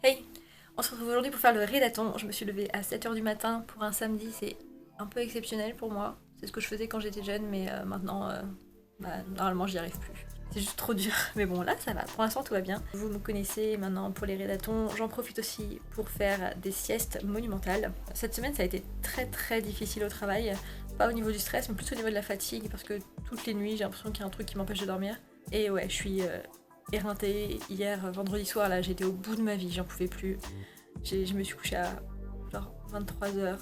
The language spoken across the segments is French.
Hey, on se retrouve aujourd'hui pour faire le rédathon. Je me suis levée à 7h du matin pour un samedi, c'est un peu exceptionnel pour moi. C'est ce que je faisais quand j'étais jeune, mais maintenant, normalement, j'y arrive plus. C'est juste trop dur. Mais bon, là, ça va. Pour l'instant, tout va bien. Vous me connaissez maintenant pour les rédathons. J'en profite aussi pour faire des siestes monumentales. Cette semaine, ça a été très très difficile au travail. Pas au niveau du stress, mais plus au niveau de la fatigue, parce que toutes les nuits, j'ai l'impression qu'il y a un truc qui m'empêche de dormir. Et ouais, je suis éreintée. Hier, vendredi soir, là, j'étais au bout de ma vie, j'en pouvais plus. Je me suis couchée à genre 23h,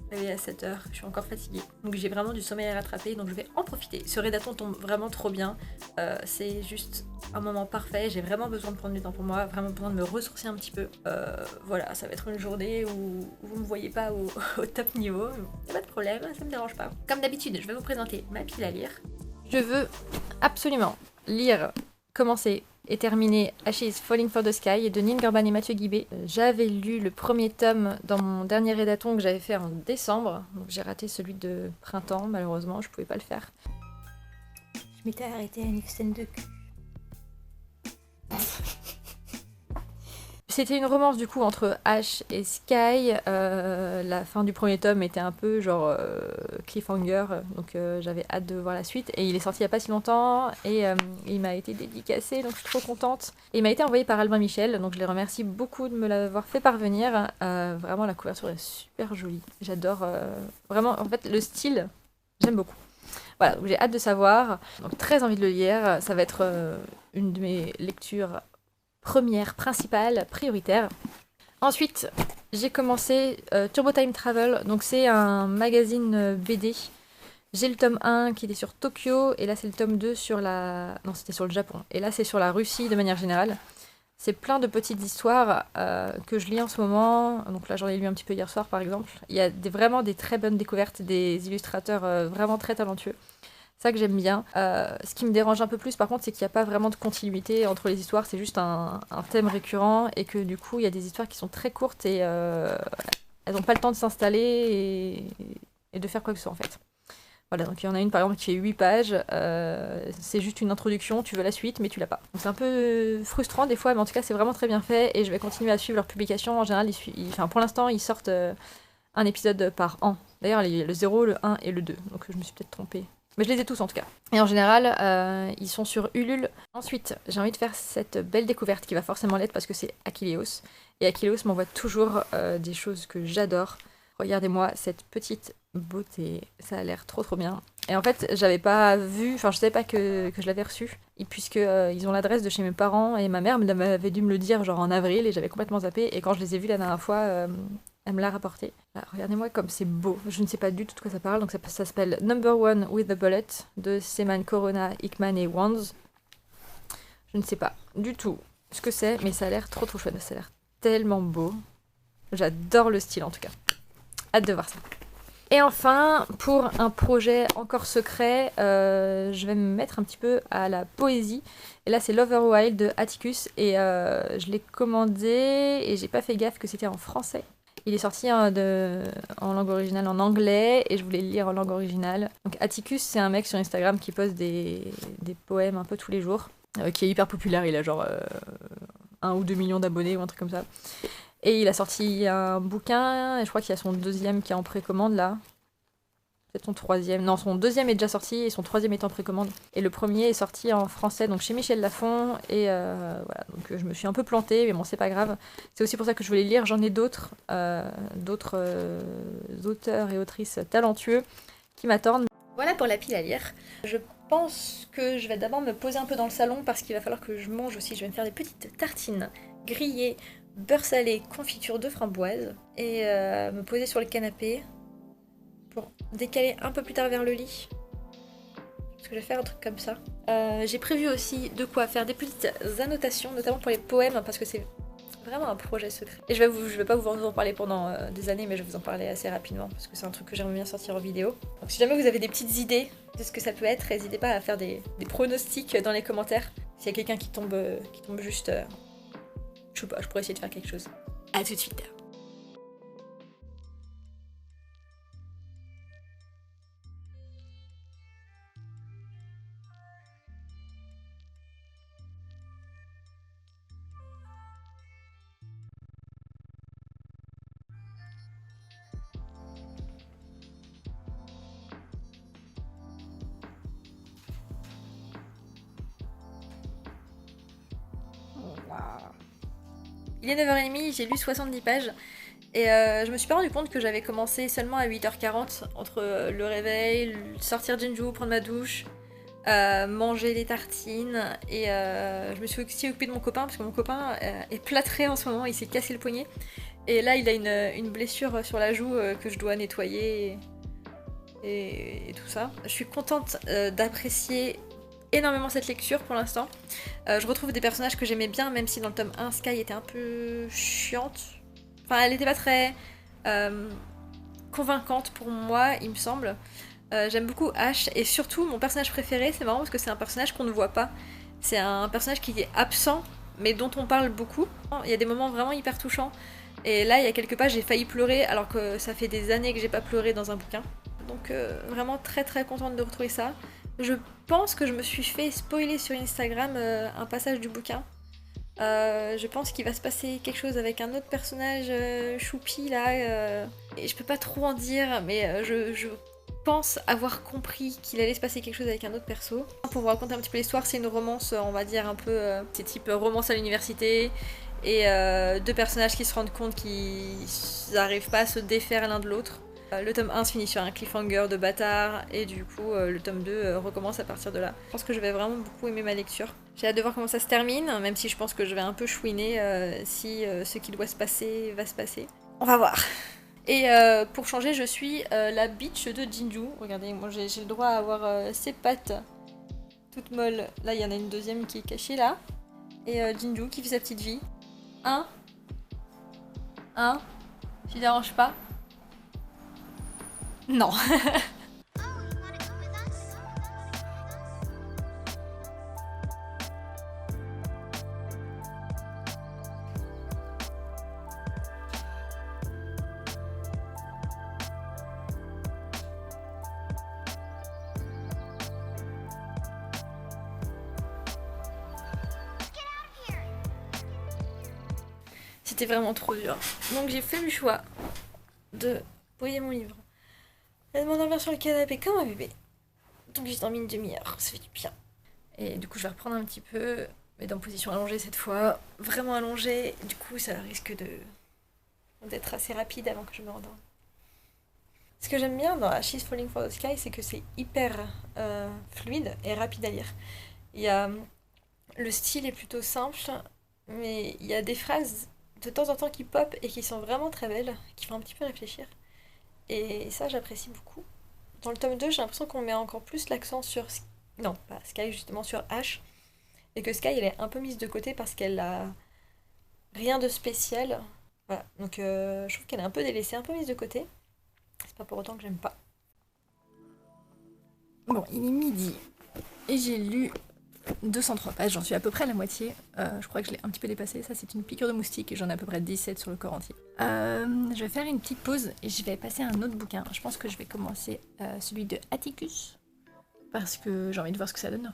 réveillée à 7h, je suis encore fatiguée. Donc j'ai vraiment du sommeil à rattraper, donc je vais en profiter. Ce rédathon tombe vraiment trop bien. C'est juste un moment parfait, j'ai vraiment besoin de prendre du temps pour moi, vraiment besoin de me ressourcer un petit peu. Voilà, ça va être une journée où vous me voyez pas au top niveau. Y'a pas de problème, ça me dérange pas. Comme d'habitude, je vais vous présenter ma pile à lire. Je veux absolument lire, commencer et terminer Ashes Falling for the Sky de Nin Gorban et Mathieu Guibé. J'avais lu le premier tome dans mon dernier rédathon que j'avais fait en décembre, donc j'ai raté celui de printemps, malheureusement, je pouvais pas le faire. Je m'étais arrêtée à une scène de cul. C'était une romance du coup entre Ash et Sky. La fin du premier tome était un peu genre cliffhanger, donc j'avais hâte de voir la suite. Et il est sorti il y a pas si longtemps et il m'a été dédicacé, donc je suis trop contente. Et il m'a été envoyé par Albin Michel, donc je les remercie beaucoup de me l'avoir fait parvenir. Vraiment la couverture est super jolie. J'adore vraiment, en fait le style, j'aime beaucoup. Voilà, donc j'ai hâte de savoir, donc très envie de le lire. Ça va être une de mes lectures première, principale, prioritaire. Ensuite, j'ai commencé Turbo Time Travel, donc c'est un magazine BD. J'ai le tome 1 qui était sur Tokyo, et là c'est le tome 2 sur la... Non, c'était sur le Japon. Et là c'est sur la Russie de manière générale. C'est plein de petites histoires que je lis en ce moment. Donc là j'en ai lu un petit peu hier soir par exemple. Il y a vraiment des très bonnes découvertes, des illustrateurs vraiment très talentueux. Ça que j'aime bien. Ce qui me dérange un peu plus par contre, c'est qu'il n'y a pas vraiment de continuité entre les histoires, c'est juste un thème récurrent et que du coup il y a des histoires qui sont très courtes et elles n'ont pas le temps de s'installer et de faire quoi que ce soit en fait. Voilà, donc il y en a une par exemple qui fait 8 pages, c'est juste une introduction, tu veux la suite mais tu l'as pas. Donc c'est un peu frustrant des fois, mais en tout cas c'est vraiment très bien fait et je vais continuer à suivre leurs publications. En général, pour l'instant ils sortent un épisode par an. D'ailleurs il y a le 0, le 1 et le 2, donc je me suis peut-être trompée. Mais je les ai tous en tout cas. Et en général, ils sont sur Ulule. Ensuite, j'ai envie de faire cette belle découverte qui va forcément l'être parce que c'est Achilleos. Et Achilleos m'envoie toujours des choses que j'adore. Regardez-moi cette petite beauté. Ça a l'air trop trop bien. Et en fait, j'avais pas vu, enfin je savais pas que je l'avais reçu. Et puisque ils ont l'adresse de chez mes parents et ma mère m'avait dû me le dire genre en avril et j'avais complètement zappé. Et quand je les ai vus la dernière fois, elle me l'a rapporté. Là, regardez-moi comme c'est beau. Je ne sais pas du tout de quoi ça parle. Donc ça s'appelle Number One with the Bullet de Seaman Corona, Hickman et Wands. Je ne sais pas du tout ce que c'est, mais ça a l'air trop trop chouette. Ça a l'air tellement beau. J'adore le style en tout cas. Hâte de voir ça. Et enfin, pour un projet encore secret, je vais me mettre un petit peu à la poésie. Et là, c'est Lover Wild de Atticus. Et je l'ai commandé et j'ai pas fait gaffe que c'était en français. Il est sorti en langue originale en anglais et je voulais le lire en langue originale. Donc Atticus, c'est un mec sur Instagram qui poste des poèmes un peu tous les jours, qui est hyper populaire. Il a genre 1 ou 2 millions d'abonnés ou un truc comme ça. Et il a sorti un bouquin, et je crois qu'il y a son deuxième qui est en précommande là. Peut-être son troisième. Non, son deuxième est déjà sorti et son troisième est en précommande. Et le premier est sorti en français, donc chez Michel Lafon. Et voilà, donc je me suis un peu plantée, mais bon, c'est pas grave. C'est aussi pour ça que je voulais lire. J'en ai d'autres auteurs et autrices talentueux qui m'attendent. Voilà pour la pile à lire. Je pense que je vais d'abord me poser un peu dans le salon parce qu'il va falloir que je mange aussi. Je vais me faire des petites tartines grillées, beurre salé, confiture de framboise et me poser sur le canapé pour décaler un peu plus tard vers le lit. Parce que je vais faire un truc comme ça. J'ai prévu aussi de quoi faire des petites annotations, notamment pour les poèmes, parce que c'est vraiment un projet secret. Et je vais pas vous en parler pendant des années, mais je vais vous en parler assez rapidement, parce que c'est un truc que j'aimerais bien sortir en vidéo. Donc si jamais vous avez des petites idées de ce que ça peut être, n'hésitez pas à faire des pronostics dans les commentaires. S'il y a quelqu'un qui tombe juste... je sais pas, je pourrais essayer de faire quelque chose. A tout de suite. Il est 9h30, j'ai lu 70 pages. Et je me suis pas rendu compte que j'avais commencé seulement à 8h40 entre le réveil, sortir Jinju, prendre ma douche, manger les tartines et je me suis aussi occupée de mon copain parce que mon copain est plâtré en ce moment, il s'est cassé le poignet et là il a une blessure sur la joue que je dois nettoyer et tout ça. Je suis contente d'apprécier énormément cette lecture pour l'instant. Je retrouve des personnages que j'aimais bien même si dans le tome 1 Sky était un peu chiante. Enfin, elle n'était pas très convaincante pour moi, il me semble. J'aime beaucoup Ash, et surtout, mon personnage préféré, c'est marrant parce que c'est un personnage qu'on ne voit pas. C'est un personnage qui est absent, mais dont on parle beaucoup. Il y a des moments vraiment hyper touchants. Et là, il y a quelques pages, j'ai failli pleurer, alors que ça fait des années que j'ai pas pleuré dans un bouquin. Donc vraiment très très contente de retrouver ça. Je pense que je me suis fait spoiler sur Instagram un passage du bouquin. Je pense qu'il va se passer quelque chose avec un autre personnage choupi là. Et je peux pas trop en dire, mais je pense avoir compris qu'il allait se passer quelque chose avec un autre perso. Pour vous raconter un petit peu l'histoire, c'est une romance, on va dire un peu. C'est type romance à l'université. Et deux personnages qui se rendent compte qu'ils n'arrivent pas à se défaire l'un de l'autre. Le tome 1 se finit sur un cliffhanger de bâtard et du coup le tome 2 recommence à partir de là. Je pense que je vais vraiment beaucoup aimer ma lecture. J'ai hâte de voir comment ça se termine, même si je pense que je vais un peu chouiner si ce qui doit se passer va se passer. On va voir. Et pour changer, je suis la bitch de Jinju. Regardez, moi j'ai le droit à avoir ses pattes toutes molles. Là il y en a une deuxième qui est cachée là. Et Jinju qui fait sa petite vie. Hein, tu déranges pas? Non. C'était vraiment trop dur. Donc j'ai fait le choix de poser mon livre et de m'endormir sur le canapé comme un bébé. Donc j'ai dormi une demi-heure, ça fait du bien. Et du coup je vais reprendre un petit peu, mais dans position allongée cette fois, vraiment allongée. Du coup ça risque d'être assez rapide avant que je me rendorme. Ce que j'aime bien dans She's Falling for the Sky, c'est que c'est hyper fluide et rapide à lire. Il y a, le style est plutôt simple, mais il y a des phrases de temps en temps qui pop et qui sont vraiment très belles, qui font un petit peu réfléchir. Et ça, j'apprécie beaucoup. Dans le tome 2, j'ai l'impression qu'on met encore plus l'accent sur... Non, pas Sky, justement, sur Ash. Et que Sky, elle est un peu mise de côté parce qu'elle a rien de spécial. Voilà, donc je trouve qu'elle est un peu délaissée, un peu mise de côté. C'est pas pour autant que j'aime pas. Bon, il est midi. Et j'ai lu 203 pages, j'en suis à peu près à la moitié. Je crois que je l'ai un petit peu dépassé. Ça, c'est une piqûre de moustique et j'en ai à peu près 17 sur le corps entier. Je vais faire une petite pause et je vais passer à un autre bouquin. Je pense que je vais commencer celui de Atticus parce que j'ai envie de voir ce que ça donne.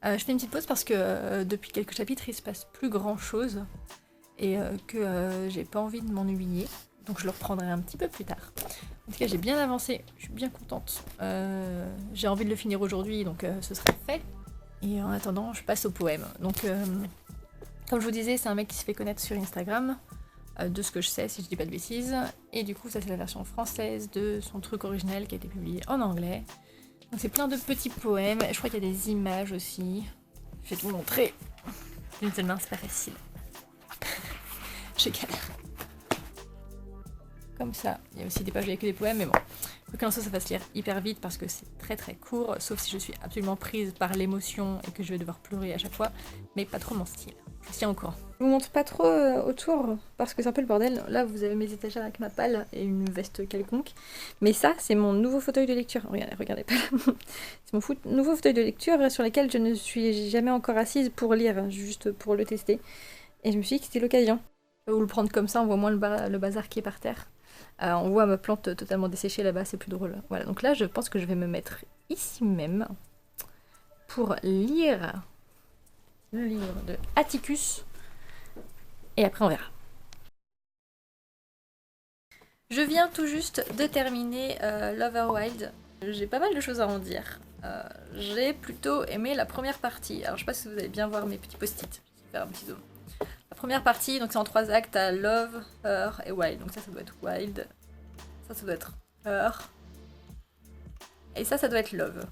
Je fais une petite pause parce que depuis quelques chapitres, il se passe plus grand chose et que j'ai pas envie de m'ennuyer. Donc je le reprendrai un petit peu plus tard. En tout cas, j'ai bien avancé, je suis bien contente. J'ai envie de le finir aujourd'hui, donc ce sera fait. Et en attendant, je passe au poème. Donc, comme je vous disais, c'est un mec qui se fait connaître sur Instagram, de ce que je sais, si je dis pas de bêtises. Et du coup, ça c'est la version française de son truc original qui a été publié en anglais. Donc c'est plein de petits poèmes. Je crois qu'il y a des images aussi. Je vais te vous montrer. D'une seule main, c'est pas facile. Je galère. Comme ça. Il y a aussi des pages avec des poèmes, mais bon. Faut que ça fasse lire hyper vite parce que c'est très très court, sauf si je suis absolument prise par l'émotion et que je vais devoir pleurer à chaque fois, mais pas trop mon style. Je vous tiens au courant. Je vous montre pas trop autour parce que c'est un peu le bordel. Là, vous avez mes étagères avec ma palle et une veste quelconque. Mais ça, c'est mon nouveau fauteuil de lecture. Regardez pas. C'est mon nouveau fauteuil de lecture sur lequel je ne suis jamais encore assise pour lire, juste pour le tester. Et je me suis dit que c'était l'occasion. Ou le prendre comme ça, on voit moins le bazar qui est par terre. On voit ma plante totalement desséchée là-bas, c'est plus drôle. Voilà, donc là, je pense que je vais me mettre ici même pour lire le livre de Atticus. Et après, on verra. Je viens tout juste de terminer Loverwild. J'ai pas mal de choses à en dire. J'ai plutôt aimé la première partie. Alors, je sais pas si vous allez bien voir mes petits post-it. Je vais faire un petit zoom. première partie, donc c'est en 3 actes, t'as Love, Her et Wild. Donc ça doit être Wild. Ça doit être Her. Et ça doit être Love.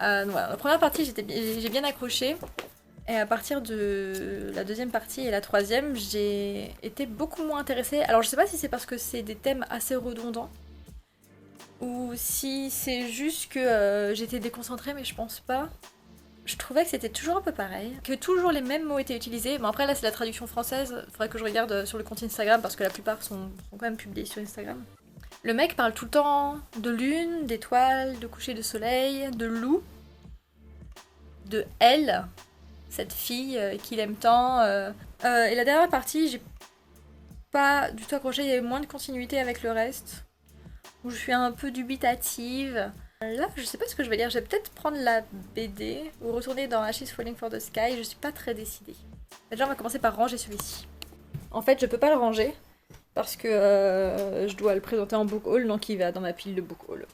Donc voilà, la première partie, j'ai bien accroché. Et à partir de la deuxième partie et la troisième, j'ai été beaucoup moins intéressée. Alors je sais pas si c'est parce que c'est des thèmes assez redondants, ou si c'est juste que j'étais déconcentrée, mais je pense pas. Je trouvais que c'était toujours un peu pareil, que toujours les mêmes mots étaient utilisés. Bon après là c'est la traduction française, faudrait que je regarde sur le compte Instagram parce que la plupart sont quand même publiés sur Instagram. Le mec parle tout le temps de lune, d'étoiles, de coucher de soleil, de loup, de elle, cette fille qu'il aime tant. Et la dernière partie, j'ai pas du tout accroché, il y avait moins de continuité avec le reste, où je suis un peu dubitative. Là, je sais pas ce que je vais lire, je vais peut-être prendre la BD ou retourner dans Ashes Falling for the Sky, je suis pas très décidée. Déjà, on va commencer par ranger celui-ci. En fait, je peux pas le ranger parce que je dois le présenter en book haul, donc il va dans ma pile de book haul.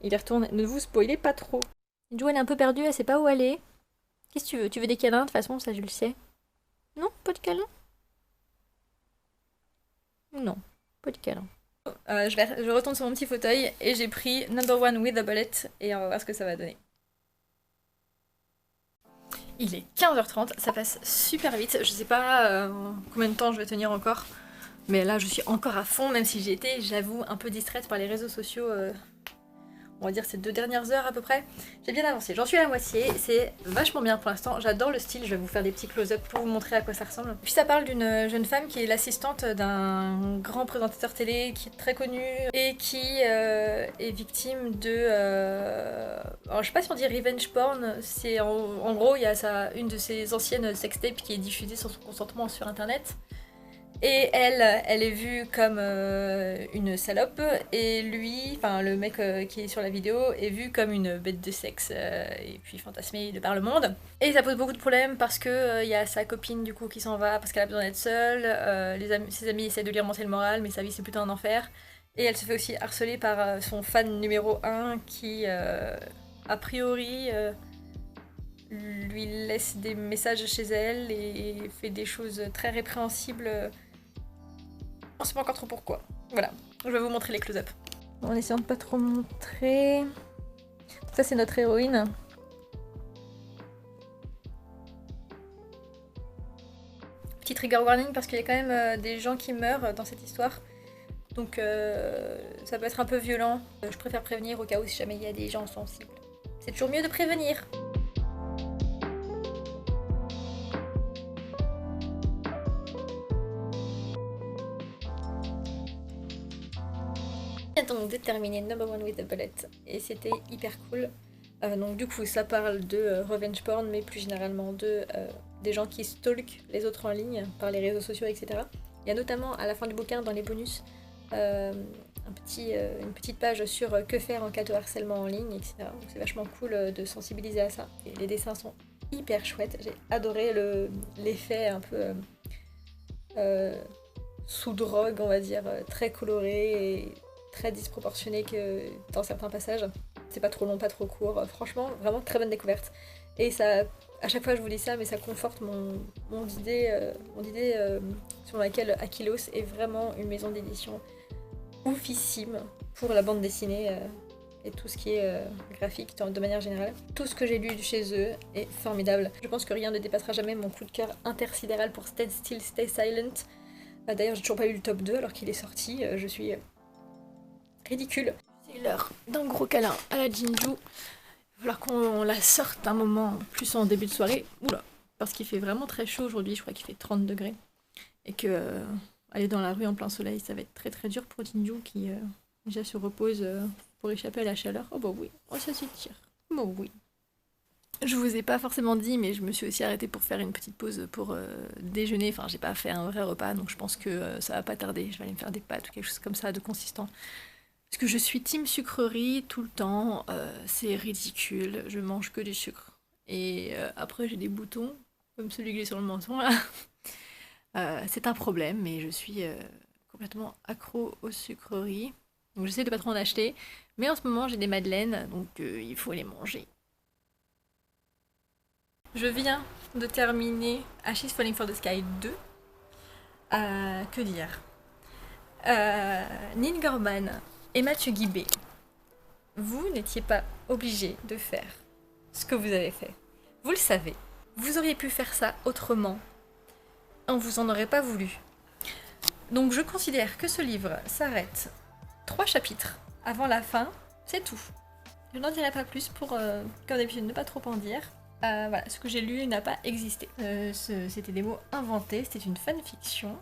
Il est retourné. Ne vous spoilez pas trop. Jo, elle est un peu perdue, elle sait pas où elle est. Qu'est-ce que tu veux? Tu veux des câlins? De toute façon, ça je le sais. Non, pas de câlins? Non, pas de câlins. Je retourne sur mon petit fauteuil et j'ai pris Number One with a Bullet et on va voir ce que ça va donner. Il est 15h30, ça passe super vite. Je sais pas combien de temps je vais tenir encore, mais là je suis encore à fond, même si j'ai été, j'avoue, un peu distraite par les réseaux sociaux. On va dire ces 2 dernières heures à peu près. J'ai bien avancé, j'en suis à la moitié, c'est vachement bien pour l'instant, j'adore le style, je vais vous faire des petits close-up pour vous montrer à quoi ça ressemble. Puis ça parle d'une jeune femme qui est l'assistante d'un grand présentateur télé qui est très connu et qui est victime de... Alors je sais pas si on dit revenge porn, c'est en gros il y a une de ses anciennes sextapes qui est diffusée sans son consentement sur internet. Et elle est vue comme une salope, et lui, enfin le mec qui est sur la vidéo, est vu comme une bête de sexe, et puis fantasmé de par le monde. Et ça pose beaucoup de problèmes parce que y a sa copine du coup qui s'en va parce qu'elle a besoin d'être seule, ses amis essaient de lui remonter le moral, mais sa vie c'est plutôt un enfer. Et elle se fait aussi harceler par son fan numéro 1 qui, a priori, lui laisse des messages chez elle et fait des choses très répréhensibles. On sait pas encore trop pourquoi. Voilà, je vais vous montrer les close-up. En essayant de pas trop montrer. Ça c'est notre héroïne. Petit trigger warning parce qu'il y a quand même des gens qui meurent dans cette histoire. Donc ça peut être un peu violent. Je préfère prévenir au cas où si jamais il y a des gens sensibles. C'est toujours mieux de prévenir. Donc de terminer Number One with a Bullet et c'était hyper cool. Donc du coup ça parle de revenge porn mais plus généralement de des gens qui stalkent les autres en ligne par les réseaux sociaux, etc. Il y a notamment à la fin du bouquin dans les bonus une petite page sur que faire en cas de harcèlement en ligne, etc. Donc c'est vachement cool de sensibiliser à ça. Et les dessins sont hyper chouettes, j'ai adoré l'effet un peu sous drogue on va dire, très coloré et très disproportionné que dans certains passages. C'est pas trop long, pas trop court. Franchement, vraiment très bonne découverte. Et ça, à chaque fois je vous dis ça, mais ça conforte mon idée sur laquelle Aquilos est vraiment une maison d'édition oufissime pour la bande dessinée et tout ce qui est graphique de manière générale. Tout ce que j'ai lu chez eux est formidable. Je pense que rien ne dépassera jamais mon coup de cœur intersidéral pour Stand Still, Stay Silent. D'ailleurs, j'ai toujours pas eu le top 2 alors qu'il est sorti. Je suis ridicule. C'est l'heure d'un gros câlin à la Jinju. Il va falloir qu'on la sorte un moment, plus en début de soirée. Oula, parce qu'il fait vraiment très chaud aujourd'hui, je crois qu'il fait 30 degrés. Et que aller dans la rue en plein soleil, ça va être très très dur pour Jinju qui déjà se repose pour échapper à la chaleur. Oh bah oui, oh ça s'étire. Oh oui. Je vous ai pas forcément dit, mais je me suis aussi arrêtée pour faire une petite pause pour déjeuner. Enfin, j'ai pas fait un vrai repas, donc je pense que ça va pas tarder. Je vais aller me faire des pâtes ou quelque chose comme ça de consistant. Parce que je suis team sucrerie tout le temps, c'est ridicule, je mange que du sucre. Et après j'ai des boutons, comme celui que j'ai sur le menton là. C'est un problème, mais je suis complètement accro aux sucreries. Donc j'essaie de pas trop en acheter. Mais en ce moment j'ai des madeleines, donc il faut les manger. Je viens de terminer Ashes Falling for the Sky 2. Que dire Neil Gorman et Mathieu Guibé, vous n'étiez pas obligés de faire ce que vous avez fait. Vous le savez. Vous auriez pu faire ça autrement. On vous en aurait pas voulu. Donc je considère que ce livre s'arrête 3 chapitres avant la fin, c'est tout. Je n'en dirai pas plus pour, comme d'habitude, ne pas trop en dire. Voilà, ce que j'ai lu n'a pas existé. C'était des mots inventés, c'était une fanfiction.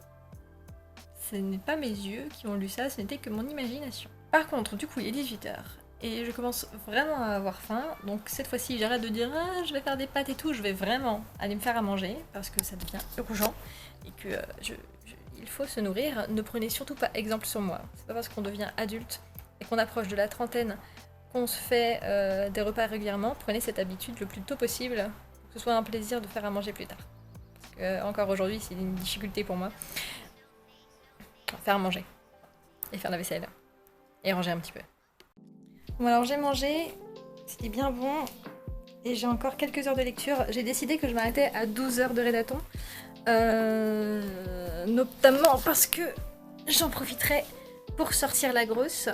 Ce n'est pas mes yeux qui ont lu ça, ce n'était que mon imagination. Par contre, du coup, il est 18h. Et je commence vraiment à avoir faim, donc cette fois-ci j'arrête de dire ah, je vais faire des pâtes et tout, je vais vraiment aller me faire à manger, parce que ça devient urgent, et que il faut se nourrir. Ne prenez surtout pas exemple sur moi. C'est pas parce qu'on devient adulte et qu'on approche de la trentaine qu'on se fait des repas régulièrement. Prenez cette habitude le plus tôt possible, que ce soit un plaisir de faire à manger plus tard. Parce que encore aujourd'hui c'est une difficulté pour moi. Faire à manger, et faire la vaisselle, et ranger un petit peu. Bon alors j'ai mangé, c'était bien bon, et j'ai encore quelques heures de lecture. J'ai décidé que je m'arrêtais à 12 heures de rédaton, notamment parce que j'en profiterai pour sortir la grosse,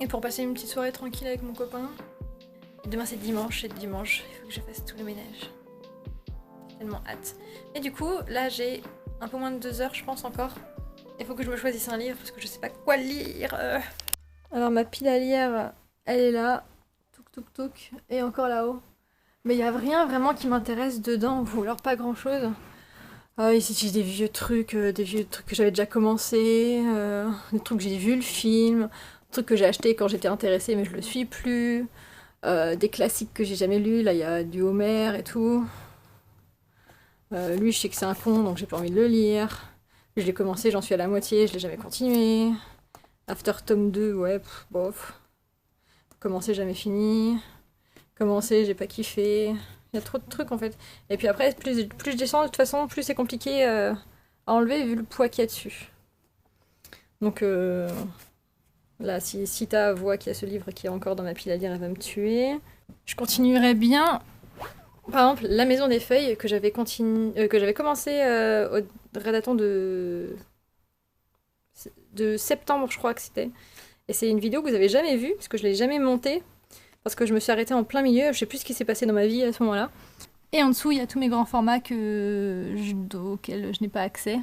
et pour passer une petite soirée tranquille avec mon copain. Et demain c'est dimanche, et dimanche il faut que je fasse tout le ménage. J'ai tellement hâte. Et du coup, là j'ai un peu moins de 2 heures je pense encore. Il faut que je me choisisse un livre parce que je sais pas quoi lire. Alors ma pile à lire, elle est là, touk touk touk, et encore là-haut. Mais il y a rien vraiment qui m'intéresse dedans, ou alors pas grand chose. Ici j'ai des vieux trucs que j'avais déjà commencé, des trucs que j'ai vu le film, des trucs que j'ai acheté quand j'étais intéressée mais je le suis plus, des classiques que j'ai jamais lus, là il y a du Homer et tout. Lui je sais que c'est un con donc j'ai pas envie de le lire. Je l'ai commencé, j'en suis à la moitié, je l'ai jamais continué. After Tome 2, ouais, bof. Commencé, jamais fini. Commencé, j'ai pas kiffé. Il y a trop de trucs en fait. Et puis après, plus je descends, de toute façon, plus c'est compliqué à enlever vu le poids qu'il y a dessus. Donc là, si Sita voit qu'il y a ce livre qui est encore dans ma pile à lire, elle va me tuer. Je continuerai bien. Par exemple, La Maison des Feuilles, que j'avais commencé au rédaton de septembre, je crois que c'était. Et c'est une vidéo que vous avez jamais vue, parce que je l'ai jamais montée, parce que je me suis arrêtée en plein milieu, je sais plus ce qui s'est passé dans ma vie à ce moment-là. Et en dessous, il y a tous mes grands formats auxquels je n'ai pas accès.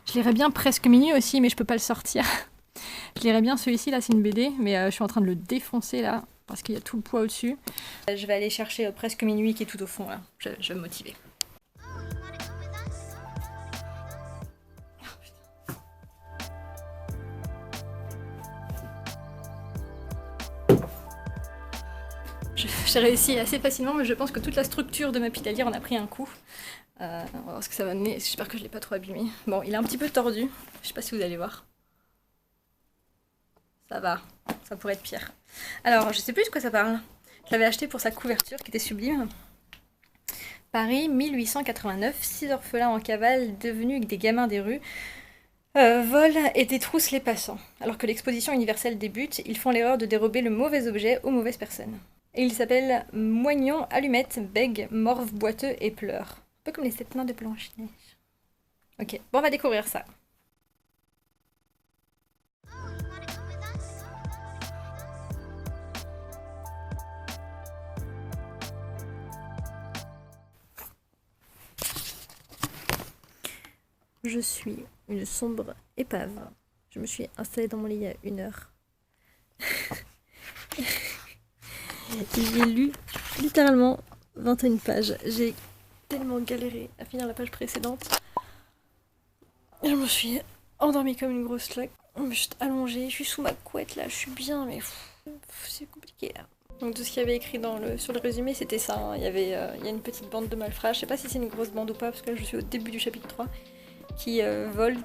Je lirais bien Presque Minuit aussi, mais je peux pas le sortir. Je lirais bien celui-ci, là, c'est une BD, mais je suis en train de le défoncer, là, parce qu'il y a tout le poids au-dessus. Je vais aller chercher Presque Minuit qui est tout au fond, là. Je vais me motiver. J'ai réussi assez facilement, mais je pense que toute la structure de ma pile à lire en a pris un coup. On va voir ce que ça va donner. J'espère que je l'ai pas trop abîmé. Bon, il est un petit peu tordu. Je sais pas si vous allez voir. Ça va. Ça pourrait être pire. Alors, je sais plus de quoi ça parle. Je l'avais acheté pour sa couverture qui était sublime. Paris, 1889. 6 orphelins en cavale, devenus des gamins des rues, volent et détroussent les passants. Alors que l'exposition universelle débute, ils font l'erreur de dérober le mauvais objet aux mauvaises personnes. Et il s'appelle Moignon, Allumette, Bègue, Morve, Boiteux et Pleure. Un peu comme les 7 nains de Blanche-Neige. Ok, bon, on va découvrir ça. Je suis une sombre épave. Je me suis installée dans mon lit il y a 1 heure. J'ai lu littéralement 21 pages. J'ai tellement galéré à finir la page précédente. Je me suis endormie comme une grosse claque. Je me suis allongée, je suis sous ma couette là, je suis bien, mais c'est compliqué là. Donc tout ce qu'il y avait écrit sur le résumé, c'était ça. Hein. Il y a une petite bande de malfrats. Je sais pas si c'est une grosse bande ou pas, parce que là je suis au début du chapitre 3, qui vole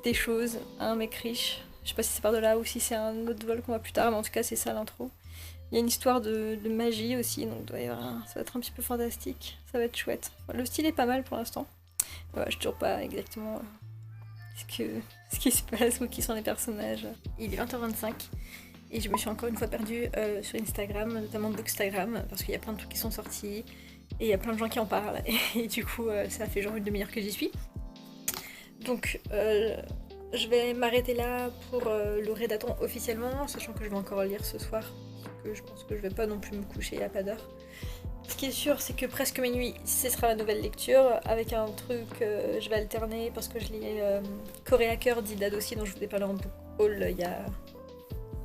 des choses à un mec riche. Je sais pas si c'est par de là ou si c'est un autre vol qu'on voit plus tard, mais en tout cas c'est ça l'intro. Il y a une histoire de magie aussi, donc ça va être un petit peu fantastique, ça va être chouette. Le style est pas mal pour l'instant. Ouais, je sais toujours pas exactement ce qui se passe ou qui sont les personnages. Il est 20h25 et je me suis encore une fois perdue sur Instagram, notamment Bookstagram, parce qu'il y a plein de trucs qui sont sortis. Et il y a plein de gens qui en parlent. Et du coup, ça fait genre une demi-heure que j'y suis. Donc, je vais m'arrêter là pour le rédaton officiellement, sachant que je vais encore lire ce soir. Parce que je pense que je vais pas non plus me coucher à pas d'heure. Ce qui est sûr, c'est que presque minuit, ce sera la nouvelle lecture. Avec un truc, je vais alterner parce que je lis Corée Hacker d'Ida Dossi, dont je vous ai parlé en book haul il y a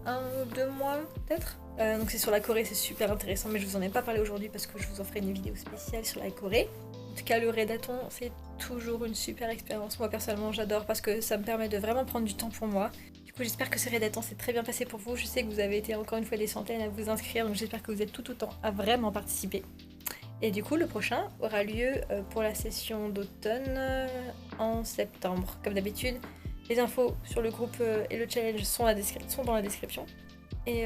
1 ou 2 mois peut-être. Donc c'est sur la Corée, c'est super intéressant, mais je vous en ai pas parlé aujourd'hui parce que je vous en ferai une vidéo spéciale sur la Corée. En tout cas, le rédaton, c'est toujours une super expérience. Moi personnellement, j'adore parce que ça me permet de vraiment prendre du temps pour moi. Du coup, j'espère que ce rédaton s'est très bien passé pour vous. Je sais que vous avez été encore une fois des centaines à vous inscrire, donc j'espère que vous êtes tout autant à vraiment participer. Et du coup, le prochain aura lieu pour la session d'automne en septembre. Comme d'habitude, les infos sur le groupe et le challenge sont dans la description. Et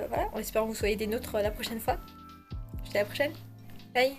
voilà, on espère que vous soyez des nôtres la prochaine fois. Je vous dis à la prochaine. Bye.